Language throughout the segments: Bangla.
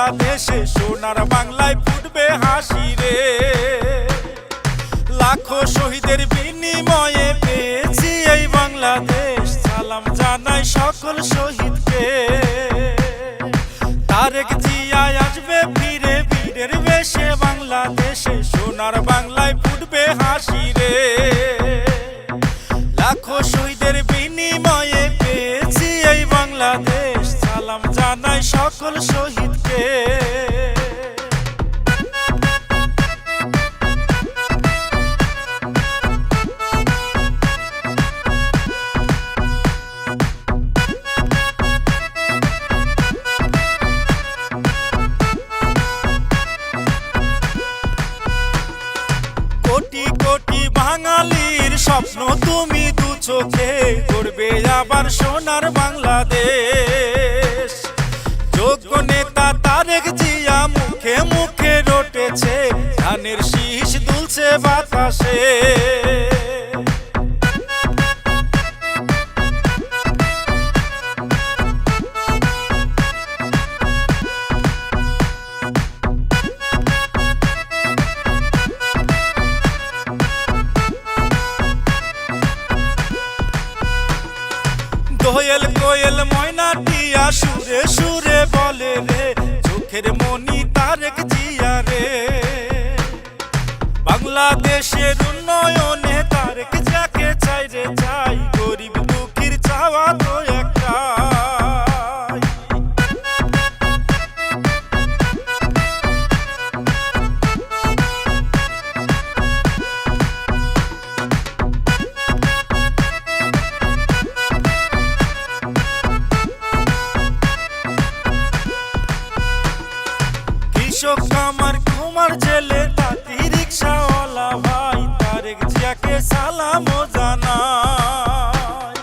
বাংলাদেশে, সোনার বাংলায় ফুটবে হাসি রে। লাখো শহীদের বিনিময়ে পেয়েছি এই বাংলাদেশ, সালাম জানাই সকল শহীদকে। তারেক জিয়া আসবে ফিরে বীরের বেশে বাংলাদেশে, সোনার বাংলায় ফুটবে হাসি রে। লাখো শহীদের বিনিময়ে পেয়েছি এই বাংলাদেশ, সালাম জানাই সকল শহীদকে। কোটি কোটি বাঙালির স্বপ্ন তুমি দু চোখে, গড়বে আবার সোনার বাংলাদেশ। যোগ্য নেতা তারেক জিয়া মুখে মুখে রটেছে, ধানের শীষ দুলছে বাতাসে। দোয়েল কোয়েল ময়না টিয়া সুরে সুরে বলে রে, চোখের মনি তারেক জিয়া রে। বাংলাদেশের উন্নয়নে তারেক যাকে চাই রে চাই, গরিব দুঃখীর চাওয়া তো একটাই। কৃষক কামার কুমার জেলে তাঁতি রিক্সাওয়ালা ভাই, তারেক জিয়াকে সালাম জানাই।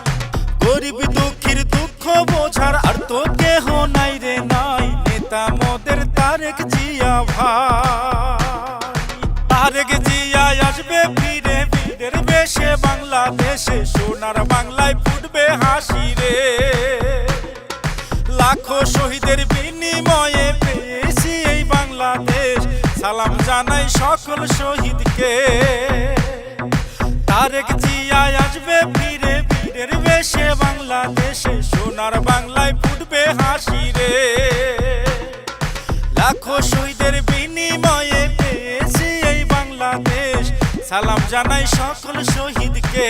গরিব দুঃখীর দুঃখ বোঝার আর তো কেহ নাই রে নাই, নেতা মোদের তারেক জিয়া ভাই। তারেক জিয়া আসবে ফিরে বীরের বেশে বাংলাদেশে, সোনার বাংলায় ফুটবে হাসি রে। লাখো শহীদের বিনিময়ে পেয়েছি এই বাংলাদেশ, সালাম জানাই সকল শহীদকে। তারেক জিয়া আসবে ফিরে বীরের বেশে বাংলাদেশে, সোনার বাংলায় ফুটবে হাসি রে। লাখো শহীদের বিনিময়ে পেয়েছি এই বাংলাদেশ, সালাম জানাই সকল শহীদকে।